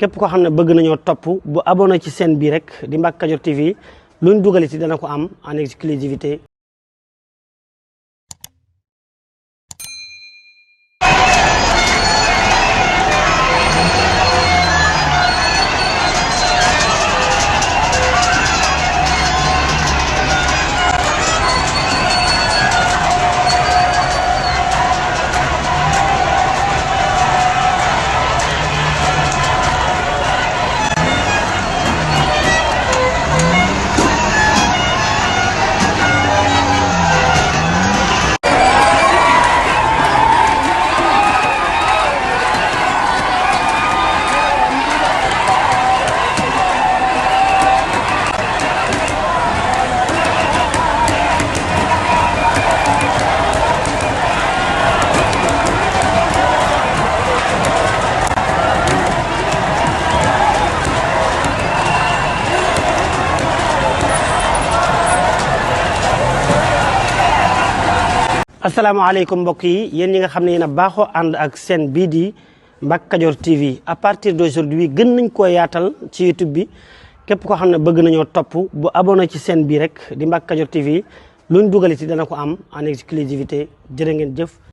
képp koo xam ne bëgg nañoo topp bu abonné ci chaîne bi rek di Mbacke Kadior TV luñ dugaliti dana ko am en exclusivité. asalaamaaleykum mbokk yi yéen ñi nga xam ne yéen a baaxoo ànd ak chaîne bii di Mbacke Kadior TV à partir d'aujourd'hui gën nañ koo yaatal ci YouTube bi képp koo xam ne bëgg nañoo topp bu abonné ci chaîne bi rek di Mbacke Kadior TV luñ dugaliti dana ko am en exclusivité jërë ngeen jëf.